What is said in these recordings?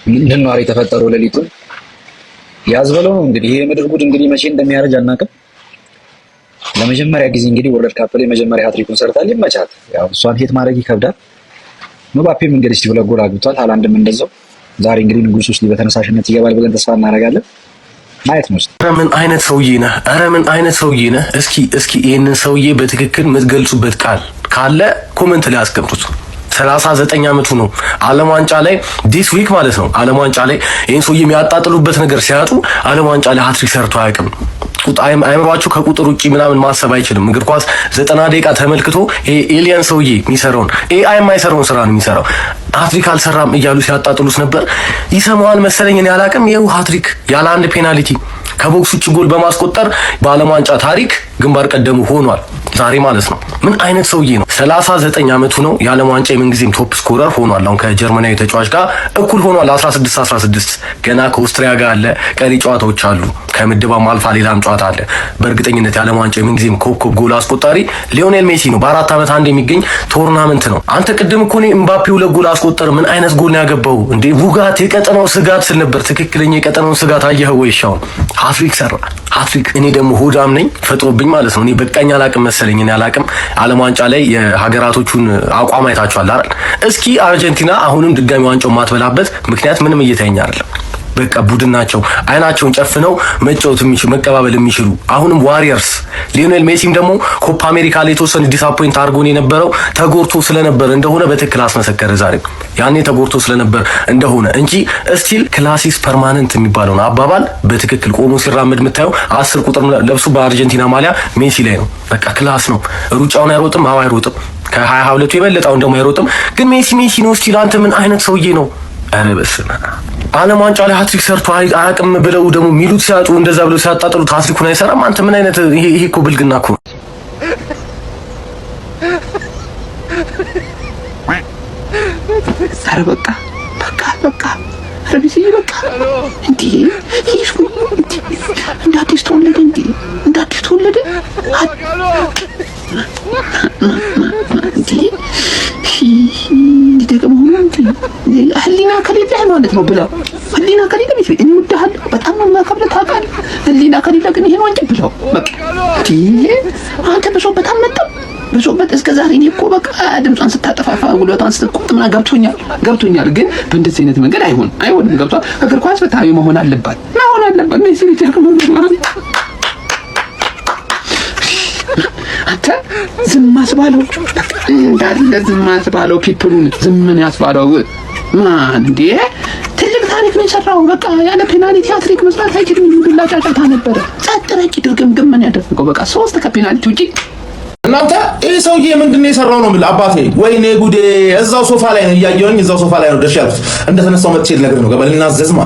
ምንድን ነው የተፈጠረው? ሌሊቱን ያዝበለው ነው እንግዲህ። ይሄ ምድር ጉድ እንግዲህ መቼ እንደሚያረጅ አናውቅም። ለመጀመሪያ ጊዜ እንግዲህ ወርልድ ካፕ ላይ መጀመሪያ ሃትሪኩን ሰርታለች። ይመቻት። ያው እሷን ሄት ማድረግ ይከብዳል። ምባፔም እንግዲህ እስቲ ሁለት ጎል አግብቷል። ሃላንድም እንደዛው። ዛሬ እንግዲህ ንጉስ ውስጥ በተነሳሽነት ይገባል ብለን ተስፋ እናደርጋለን። ማየት ነው። ኧረ ምን አይነት ሰውዬ ነህ! ኧረ ምን አይነት ሰውዬ ነህ! እስኪ ይሄንን ሰውዬ በትክክል የምትገልጹበት ቃል ካለ ኮሜንት ላይ አስቀምጡት። 39 ዓመቱ ነው። ዓለም ዋንጫ ላይ ዲስ ዊክ ማለት ነው። ዓለም ዋንጫ ላይ ይሄን ሰውዬ የሚያጣጥሉበት ነገር ሲያጡ ዓለም ዋንጫ ላይ ሃትሪክ ሰርቶ አያውቅም። አይምሯቸው ከቁጥር ውጪ ምናምን ማሰብ አይችልም። እግር ኳስ 90 ደቂቃ ተመልክቶ ይሄ ኤሊየን ሰውዬ የሚሰራውን ኤአይ የማይሰራውን ስራ ነው የሚሰራው። ሃትሪክ አልሰራም እያሉ ሲያጣጥሉት ነበር። ይሰማዋል መሰለኝ እኔ አላውቅም። ይኸው ሃትሪክ ያለ አንድ ፔናልቲ ከቦክስ ውጭ ጎል በማስቆጠር በዓለም ዋንጫ ታሪክ ግንባር ቀደሙ ሆኗል ዛሬ ማለት ነው። ምን አይነት ሰውዬ ነው! 39 ዓመቱ ነው። የዓለም ዋንጫ የምንጊዜም ቶፕ ስኮረር ሆኗል። አሁን ከጀርመናዊ ተጫዋች ጋር እኩል ሆኗል። 16 ገና ከኦስትሪያ ጋር አለ። ቀሪ ጨዋታዎች አሉ። ከምድባም አልፋ ሌላም ጨዋታ አለ። በእርግጠኝነት የዓለም ዋንጫ የምንጊዜም ኮከብ ጎል አስቆጣሪ ሊዮኔል ሜሲ ነው። በ4 ዓመት አንድ የሚገኝ ቶርናመንት ነው። አንተ ቅድም እኮ ነው ኤምባፔ ሁለት ጎል አስቆጠረ። ምን አይነት ጎል ነው ያገባው እንዴ? ቡጋት የቀጠናው ስጋት ስል ነበር። ትክክለኛ የቀጠናውን ስጋት አየህ ወይ? ሻውን ሃትሪክ ሰራ። ሃትሪክ እኔ ደግሞ ሆዳም ነኝ ፈጥሮብኝ ማለት ነው። እኔ በቃኝ አላቅም መሰለኝ። እኔ አላቅም። ዓለም ዋንጫ ላይ የሀገራቶቹን አቋም አይታችኋል አይደል? እስኪ አርጀንቲና አሁንም ድጋሚ ዋንጫው ማትበላበት ምክንያት ምንም እየታየኝ አይደለም። በቃ ቡድን ናቸው። አይናቸውን ጨፍነው መጫወት የሚችሉ መቀባበል የሚችሉ አሁንም ዋሪየርስ። ሊዮኔል ሜሲም ደግሞ ኮፓ አሜሪካ ላይ የተወሰነ ዲስአፖይንት አድርጎን የነበረው ተጎርቶ ስለነበር እንደሆነ በትክክል አስመሰከረ። ዛሬ ያኔ ተጎርቶ ስለነበር እንደሆነ እንጂ ስቲል ክላሲስ ፐርማነንት የሚባለውን አባባል በትክክል ቆሞ ሲራመድ የምታየው 10 ቁጥር ለብሱ በአርጀንቲና ማሊያ ሜሲ ላይ ነው። በቃ ክላስ ነው። ሩጫውን አይሮጥም፣ አይሮጥም። ከ22 የበለጠውን ደግሞ አይሮጥም። ግን ሜሲ ነው። ስቲል አንተ ምን አይነት ሰውዬ ነው? ኧረ በስመ አብ። ዓለም ዋንጫ ላይ ሃትሪክ ሰርቶ አያውቅም ብለው ደግሞ ሚሉት ሲያጡ እንደዛ ብለው ሲያጣጥሉት ሃትሪኩን አይሰራም። አንተ ምን አይነት ይሄ እኮ ብልግና እኮ። ኧረ በቃ ኧረ ቢስዬ በቃ እንዴ! ይሽ እንደ አዲስ ተወለደ እንደ አዲስ ተወለደ እንዴ ደግሞ ህሊና ከሌለህ ማለት ነው ብለው ህሊና ከሌለ ቢስ እኔ እወድሃለሁ በጣም ነው የማከብርህ ታውቃለህ። ህሊና ከሌለ ግን ይሄን ዋንጫ ብለው በቃ አንተ በሶበት አልመጣም በሶበት እስከ ዛሬ እኔ እኮ በቃ ድምጿን ስታጠፋፋ ጉልበቷን ስትቆጥምና ገብቶኛል። ግን በእንደዚህ አይነት መንገድ አይሆንም። ገብቷል። እግር ኳስ ፍትሃዊ መሆን አለባት። ሜሲ አንተ ዝም አስባለው እንዳለ ዝም አስባለው። ፒፕሉን ዝም ያስባለው ማን እንዴ? ትልቅ ታሪክ ነው የሰራው። በቃ ያለ ፔናልቲ ሃትሪክ መስራት አይችልም። ዱላ ጫጫታ ነበረ። ጸጥ ረጭ ድርግምግም ምን ያደረገው? በቃ 3 ከፔናልቲ ውጪ። እናንተ ይሄ ሰውዬ ምንድነው የሰራው ነው የምልህ አባቴ። ወይኔ ጉዴ! እዛው ሶፋ ላይ ነው እያየሁኝ፣ እዛው ሶፋ ላይ ነው ደሽ ያልኩት። እንደተነሳው መጥቼ ልነግርህ ነው ገበልና ዘዝማ።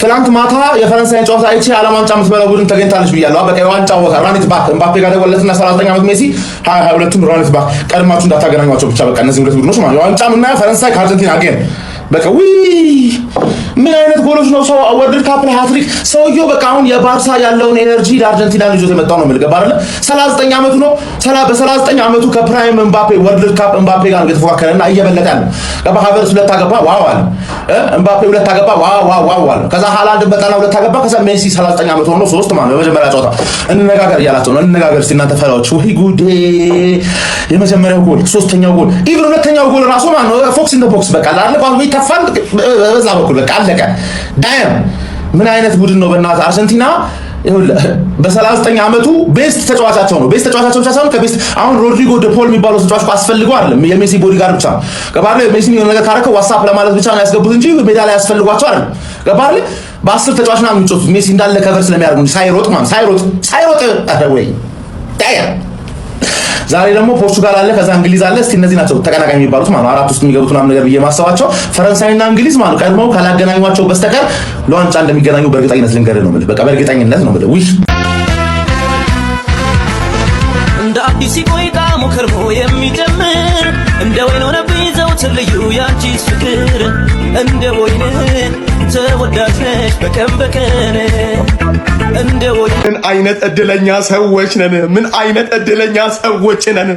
ትናንት ማታ የፈረንሳይን ጨዋታ አይቼ ዓለም ዋንጫ የምትበላው ቡድን ተገኝታለች ብያለሁ። በቃ የዋንጫው ራኒት ባክ ኤምባፔ ጋር ደወለትና 39 ዓመት ሜሲ 22ቱም ራኒት ባክ ቀድማችሁ እንዳታገናኟቸው ብቻ። በቃ እነዚህ ሁለት ቡድኖች ማለት የዋንጫ ምናየው ፈረንሳይ ከአርጀንቲና አገን በቃ ምን አይነት ጎሎች ነው ሰው ወርልድ ካፕ ላይ ሃትሪክ ሰውየው በቃ አሁን የባርሳ ያለውን ኤነርጂ ለአርጀንቲና ልጆት የመጣው ነው የምልህ። ገባ አይደለ? 39 ዓመቱ ነው። በ39 ዓመቱ ከፕራይም ኤምባፔ ወርልድ ካፕ ኤምባፔ ጋር እየተፎካከረና እየበለጠ ነው። ገባ? ሃቨርትዝ 2 አገባ፣ ዋው አለ። ኤምባፔ 2 አገባ፣ ዋው አለ። ከዛ ሃላንድ በጣና 2 አገባ። ከዛ ሜሲ 39 ዓመቱ ሆኖ 3 ማለት በመጀመሪያ ጨዋታ እንነጋገር እያላቸው ነው። እንነጋገር እስቲ እናንተ ፈራዎች። ወይ ጉዴ! የመጀመሪያው ጎል፣ ሶስተኛው ጎል፣ ኢቭን ሁለተኛው ጎል ራሱ ማለት ነው ፎክስ ኢን ዘ ቦክስ በቃ አይደል? ይተፋል በዛ በኩል በቃ አለቀ። ዳይም ምን አይነት ቡድን ነው በእናትህ አርጀንቲና። በ39 ዓመቱ ቤስት ተጫዋቻቸው ነው። ቤስት ተጫዋቻቸው ብቻ ሳይሆን ከቤስት አሁን ሮድሪጎ ደ ፖል የሚባለው ተጫዋች አስፈልገው አይደለም የሜሲ ቦዲጋርድ ብቻ ገባህ? ሜሲ የሆነ ነገር ካረከው ዋትስአፕ ለማለት ብቻ ነው ያስገቡት እንጂ ሜዳ ላይ ያስፈልጓቸው አይደለም። ገባህ? በ10 ተጫዋች ነው የሚጮቱት ሜሲ እንዳለ ከቨር ስለሚያደርጉ ሳይሮጥ ወይ ዳይም። ዛሬ ደግሞ ፖርቹጋል አለ፣ ከዛ እንግሊዝ አለ። እስቲ እነዚህ ናቸው ተቀናቃኝ የሚባሉት ማለት ነው። 4 ውስጥ የሚገቡት ምናምን ነገር ብዬ ማሰባቸው ፈረንሳይና እንግሊዝ ማለት ነው። ቀድሞው ካላገናኟቸው በስተቀር ለዋንጫ እንደሚገናኙ በእርግጠኝነት ልንገርህ ነው የምልህ። በቃ በእርግጠኝነት ነው የምልህ። እንደ አዲስ ቆይታ ሞከርሞ የሚጀምር እንደ ወይን ሆነብኝ ዘውትር ልዩ ያንቺስ ፍቅር እንደ ወይን ተወዳጅ ነሽ በቀን በቀን እንደ ወይን። ምን አይነት እድለኛ ሰዎች ነን! ምን አይነት እድለኛ ሰዎች ነን!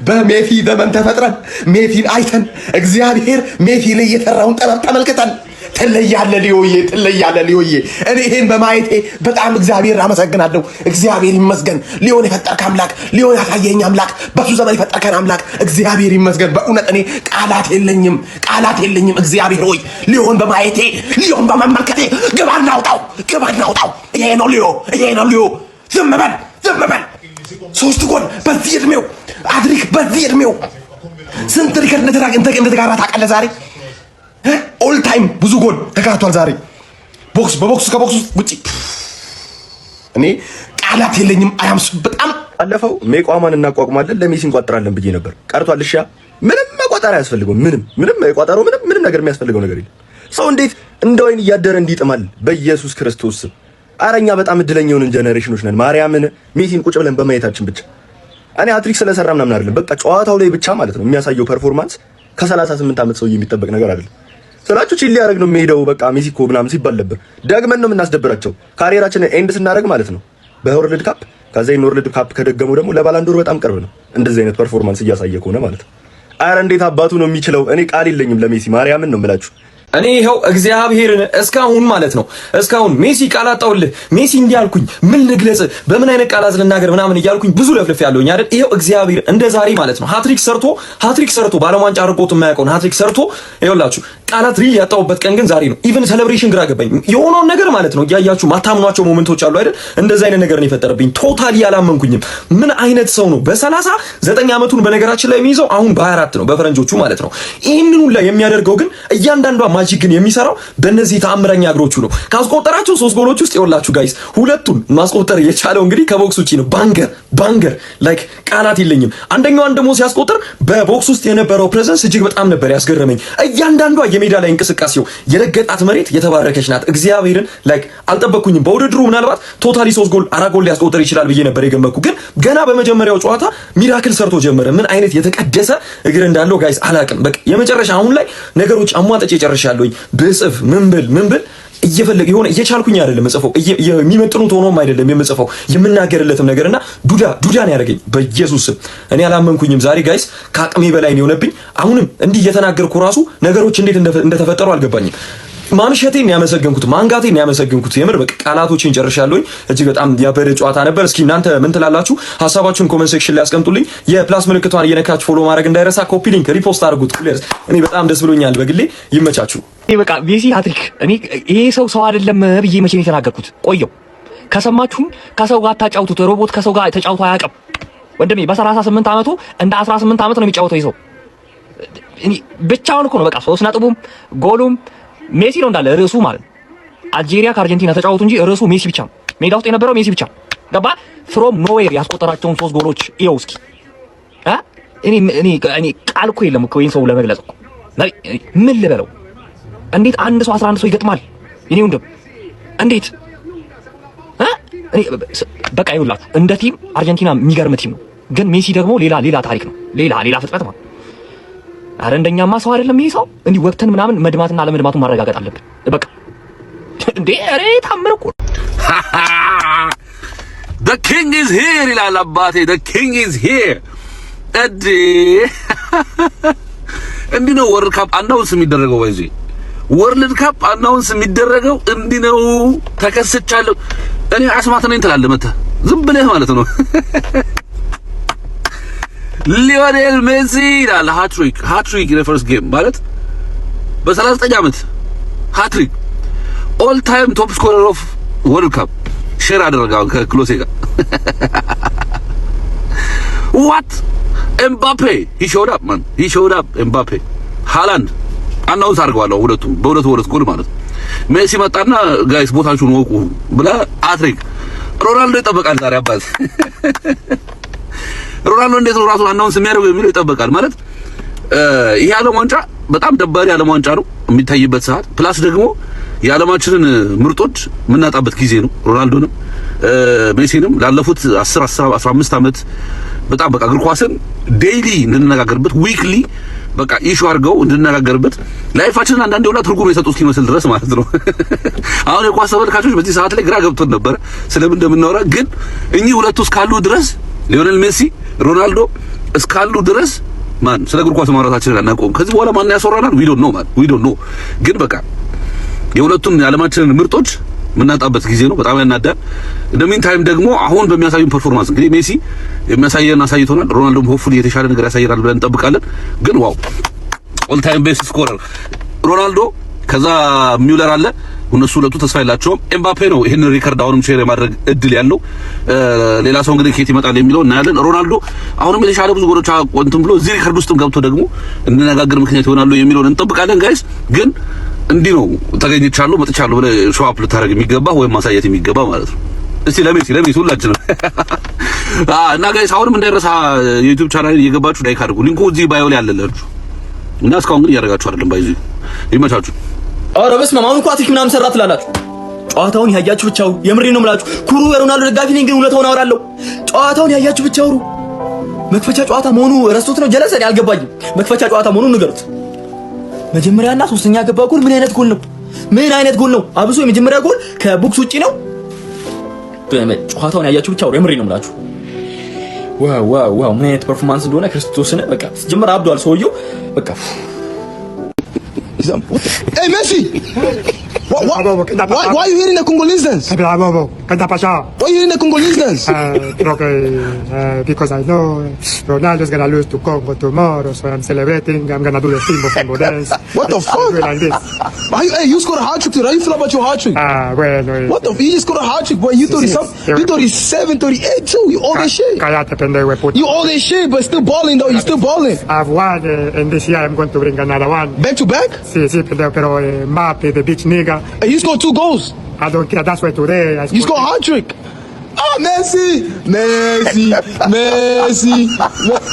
በሜሲ ዘመን ተፈጥረን ሜሲን አይተን እግዚአብሔር ሜሲ ላይ የሰራውን ጥበብ ተመልክተን ትለያለህ ሊዮዬ። እኔ ይሄን በማየቴ በጣም እግዚአብሔር አመሰግናለሁ። እግዚአብሔር ይመስገን። ሊዮን የፈጠርከ አምላክ፣ ሊዮን ያሳየኝ አምላክ፣ በሱ ዘመን የፈጠርከን አምላክ እግዚአብሔር ይመስገን። በእውነት እኔ ቃላት የለኝም። እግዚአብሔር ሆይ ሊዮን በማየቴ ሊዮን በመመልከቴ ግባና አውጣው። ይሄ ነው ሊዮ። ዝም በል 3 ጎል በዚህ እድሜው አድሪክ በዚህ እድሜው ስንት ሪከርድ እንደተጋራ ታውቃለህ? ዛሬ ኦል ታይም ብዙ ጎል ተጋርቷል። ዛሬ ከቦክስ ውጪ እኔ ቃላት የለኝም። አያምስ በጣም አለፈው ሜቋማን እናቋቁማለን ለሜሲ እንቋጥራለን ብዬ ነበር። ቀርቷል። እሺ ምንም መቋጠር አያስፈልገው። ምንም የቋጠሩ ምንም ነገር የሚያስፈልገው ነገር የለም። ሰው እንዴት እንደ ወይን እያደረ እንዲጥማል? በኢየሱስ ክርስቶስ አረኛ በጣም እድለኛ የሆንን ጀነሬሽኖች ነን። ማርያምን ሜሲን ቁጭ ብለን በማየታችን ብቻ እኔ ሃትሪክ ስለሰራ ምናምን አይደለም። በቃ ጨዋታው ላይ ብቻ ማለት ነው የሚያሳየው ፐርፎርማንስ ከ38 ዓመት ሰው የሚጠበቅ ነገር አይደለም። ስላችሁ ቺሊ ያደረግ ነው የሚሄደው። በቃ ሜሲ እኮ ምናምን ሲባል ነበር። ደግመን ነው የምናስደብራቸው ካሪየራችንን ኤንድ ስናደርግ ማለት ነው በወርልድ ካፕ። ከዛ ወርልድ ካፕ ከደገሙ ደግሞ ለባላንዶር በጣም ቅርብ ነው እንደዚህ አይነት ፐርፎርማንስ እያሳየ ከሆነ ማለት ነው። አረ እንዴት አባቱ ነው የሚችለው? እኔ ቃል የለኝም ለሜሲ። ማርያምን ነው የምላችሁ። እኔ ይኸው እግዚአብሔርን እስካሁን ማለት ነው እስካሁን ሜሲ ቃል አጣውልህ ሜሲ እንዲያልኩኝ ምን ልግለጽ በምን አይነት ቃላት ልናገር ምናምን እያልኩኝ ብዙ ለፍልፍ ያለውኝ አይደል። ይኸው እግዚአብሔር እንደ ዛሬ ማለት ነው ሃትሪክ ሰርቶ ባለም ዋንጫ አርቆት የማያውቀውን ሃትሪክ ሰርቶ ይኸውላችሁ ቃላት ሪል ያጣውበት ቀን ግን ዛሬ ነው። ኢቭን ሴሌብሬሽን ግራ ገባኝ። የሆነውን ነገር ማለት ነው እያያችሁ ማታምኗቸው ሞመንቶች አሉ አይደል። እንደዛ አይነት ነገር ነው የፈጠረብኝ። ቶታሊ ያላመንኩኝም። ምን አይነት ሰው ነው በ39 ዓመቱን በነገራችን ላይ የሚይዘው አሁን በ24 ነው በፈረንጆቹ ማለት ነው። ይህንን ሁላ የሚያደርገው ግን እያንዳንዷ ማጂክ ግን የሚሰራው በእነዚህ ተአምረኛ እግሮቹ ነው። ካስቆጠራቸው 3 ጎሎች ውስጥ ይኸውላችሁ ጋይስ ሁለቱን ማስቆጠር የቻለው እንግዲህ ከቦክስ ውጪ ነው። ባንገር ላይክ ቃላት የለኝም። አንደኛዋን ደግሞ ሲያስቆጥር በቦክስ ውስጥ የነበረው ፕሬዘንስ እጅግ በጣም ነበር ያስገረመኝ። እያንዳንዷ የሜዳ ላይ እንቅስቃሴው የረገጣት መሬት የተባረከች ናት። እግዚአብሔርን ላይክ አልጠበቅኩኝም። በውድድሩ ምናልባት ቶታሊ 3 ጎል 4 ጎል ሊያስቆጥር ይችላል ብዬ ነበር የገመትኩ። ግን ገና በመጀመሪያው ጨዋታ ሚራክል ሰርቶ ጀመረ። ምን አይነት የተቀደሰ እግር እንዳለው ጋይስ አላቅም። በቃ የመጨረሻ አሁን ላይ ነገሮች አሟጠጭ ጨርሻለሁ። ብጽፍ ምን ብል እየፈለገ የሆነ እየቻልኩኝ አይደለም የምጽፈው የሚመጥኑት ሆኖም አይደለም የምጽፈው የምናገርለትም ነገርና ዱዳ ነው ያደረገኝ። በኢየሱስ ስም እኔ አላመንኩኝም። ዛሬ ጋይስ ከአቅሜ በላይ ነው የሆነብኝ። አሁንም እንዲህ እየተናገርኩ ራሱ ነገሮች እንዴት እንደተፈጠሩ አልገባኝም። ማምሸቴን ያመሰገንኩት ማንጋቴን ያመሰገንኩት የምር በቃ ቃላቶችን ጨርሻለሁኝ። እጅግ በጣም ያበደ ጨዋታ ነበር። እስኪ እናንተ ምን ትላላችሁ? ሀሳባችሁን ኮሜንት ሴክሽን ላይ አስቀምጡልኝ። የፕላስ ምልክቷን እየነካችሁ ፎሎ ማድረግ እንዳይረሳ። ኮፒ ሊንክ ሪፖስት አድርጉት። እኔ በጣም ደስ ብሎኛል በግሌ። ይመቻችሁ። በቃ ሜሲ ሃትሪክ። እኔ ይሄ ሰው አይደለም ብዬ መቼ ነው የተናገርኩት? ቆየው ከሰማችሁኝ። ከሰው ጋር አታጫውቱት። ሮቦት ከሰው ጋር ተጫውቶ አያውቅም ወንድሜ። በ38 ዓመቱ እንደ 18 ዓመት ነው የሚጫወተው ይሄ ሰው። እኔ ብቻውን እኮ ነው በቃ 3 ነጥቡም ጎሉም ሜሲ ነው እንዳለ ርዕሱ ማለት አልጄሪያ ከአርጀንቲና ተጫወቱ እንጂ ርዕሱ ሜሲ ብቻ ነው። ሜዳ ውስጥ የነበረው ሜሲ ብቻ ገባ። ፍሮም ኖዌር ያስቆጠራቸውን 3 ጎሎች ይኸው እስኪ እኔ ቃል እኮ የለም እኮ ይሄን ሰው ለመግለጽ እኮ ምን ልበለው? እንዴት አንድ ሰው 11 ሰው ይገጥማል? እኔ ወንድም እንዴት በቃ ይኸውላችሁ እንደ ቲም አርጀንቲና የሚገርም ቲም ነው፣ ግን ሜሲ ደግሞ ሌላ ታሪክ ነው። ሌላ ፍጥረት ማለት አረ እንደኛማ ሰው አይደለም ይሄ ሰው። እንዲህ ወቅትን ምናምን መድማትና አለመድማቱን ማረጋገጥ አለብን። በቃ እንዴ አረ ታምር እኮ the king is here ይላል አባቴ። the king is here እንዲህ ነው ወርልድ ካፕ አናውንስ የሚደረገው። ወይዚ ወርልድ ካፕ አናውንስ የሚደረገው እንዲህ ነው። ተከስቻለሁ እኔ አስማት ነኝ ትላለህ መተህ ዝም ብለህ ማለት ነው። ሊዮኔል ሜሲ ይላል ሃትሪክ in the first game ማለት በ39 ዓመት ሃትሪክ ኦል ታይም ቶፕ ስኮረር ኦፍ ወርልድ ካፕ ሼር አደረጋው ከክሎሴ ጋር። what ኤምባፔ he showed up ኤምባፔ ሃላንድ አናውንስ አድርገዋለሁ በሁለት ጎል ማለት ሜሲ መጣና ጋይስ ቦታችሁን ወቁ ብላ ሃትሪክ ሮናልዶ ይጠበቃል ዛሬ አባዝ ሮናልዶ እንዴት ነው ራሱን አናውንስ የሚያደርገው የሚለው ይጠበቃል ማለት ይሄ ዓለም ዋንጫ በጣም ደባሪ ዓለም ዋንጫ ነው የሚታይበት ሰዓት። ፕላስ ደግሞ የዓለማችንን ምርጦች የምናጣበት ጊዜ ነው። ሮናልዶንም ሜሲንም ላለፉት 15 ዓመት በጣም በቃ እግር ኳስን ዴይሊ እንድንነጋገርበት ዊክሊ በቃ ኢሹ አድርገው እንድንነጋገርበት ላይፋችንን አንዳንዴ ሁላ ትርጉም የሰጡት እስኪመስል ድረስ ማለት ነው። አሁን የኳስ ተመልካቾች በዚህ ሰዓት ላይ ግራ ገብቶን ነበር ስለምን እንደምናወራ። ግን እኚህ ሁለቱ እስካሉ ድረስ ሊዮኔል ሜሲ ሮናልዶ እስካሉ ድረስ ማን ስለ እግር ኳስ ማውራታችንን አናቆም። ከዚህ በኋላ ማን ያስወራናል? ዊ ዶንት ኖ ግን በቃ የሁለቱን የዓለማችንን ምርጦች የምናጣበት ጊዜ ነው። በጣም ያናዳል። እንደሚን ታይም ደግሞ አሁን በሚያሳዩን ፐርፎርማንስ እንግዲህ ሜሲ የሚያሳየን አሳይቶናል። ሮናልዶም ሆፕፉሊ የተሻለ ነገር ያሳየናል ብለን እንጠብቃለን። ግን ዋው ኦል ታይም ቤስት ስኮረር ሮናልዶ፣ ከዛ ሚውለር አለ። እነሱ ሁለቱ ተስፋ የላቸውም። ኤምባፔ ነው ይሄን ሪከርድ አሁንም ሼር የማድረግ እድል ያለው። ሌላ ሰው እንግዲህ ከየት ይመጣል የሚለው እናያለን። ሮናልዶ አሁንም የተሻለ ብዙ ጎሎች አቆንትም ብሎ እዚህ ሪከርድ ውስጥም ገብቶ ደግሞ እንነጋገር ምክንያት ይሆናሉ የሚለውን እንጠብቃለን። ጋይስ ግን እንዲህ ነው ተገኝቻለሁ መጥቻለሁ ብለህ ሾው አፕ ልታደርግ የሚገባ ወይም ማሳየት የሚገባ ማለት ነው። እስቲ ለሜሲ ሁላችንም እና ጋይስ አሁንም እንዳይረሳ የዩቲዩብ ቻናል እየገባችሁ ላይክ አድርጉ። ሊንኩ እዚህ ባዮ ላይ አለላችሁ እና እስካሁን ግን እያደረጋችሁ አይደለም። ባይዙ ይመቻችሁ። ኧረ በስመ አብ! አሁን እኮ አትሪክ ምናምን ሰራ ትላላችሁ። ጨዋታውን ያያችሁ ብቻ አውሩ። የምሬን ነው የምላችሁ። ኩሩ የሮናልዶ ደጋፊ ነኝ፣ ግን እውነታውን አወራለሁ። ጨዋታውን ያያችሁ ብቻ አውሩ። መክፈቻ ጨዋታ መሆኑ ረስቶት ነው ጀለሰን አልገባኝም። መክፈቻ ጨዋታ መሆኑን ንገሩት። መጀመሪያና ሶስተኛ ገባ ጎል ምን አይነት ጎል ነው? ምን አይነት ጎል ነው? አብሶ የመጀመሪያ ጎል ከቦክስ ውጪ ነው። ጨዋታውን ያያችሁ ብቻ አውሩ። የምሬን ነው የምላችሁ። ዋው ምን አይነት ፐርፎርማንስ እንደሆነ ክርስቶስን በቃ ጀመረ አብዷል ሰውየው በቃ Hey Messi! Why are you hearing the Congolese dance? ¿Qué te ha pasado? Why are you hearing the Congolese dance? Creo que because I know Ronaldo is gonna lose to Congo tomorrow, so I'm celebrating. I'm gonna do the Congo dance. What the fuck? Like this. Hey, you scored a hat trick today. How you feel about your hat trick? Bueno. What the? You just scored a hat trick, boy. You 37, 38 too. You all that shit. Cállate, pendejo, puto. You all that shit, but still balling though. You still balling. I've won, and this year I'm going to bring another one. Back to back? Sí, pendejo, pero Mbappe, the bitch nigga. Hey, you scored 2 goals. I don't care. That's why today I scored. You scored a hat trick. Oh, Messi!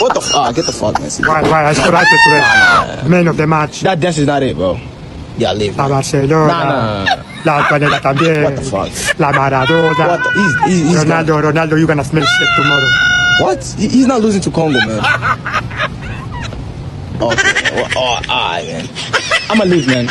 What the fuck? Get the fuck, Messi. Why? I scored right today. Man of the match. That dance is not it, bro. Yeah, leave. La Barcelona. La Antonella también. What the fuck? La Maradona. What the, he's Ronaldo, you're gonna smell shit tomorrow. What? He's not losing to Congo, man. Okay. Alright, man. I'ma leave, man.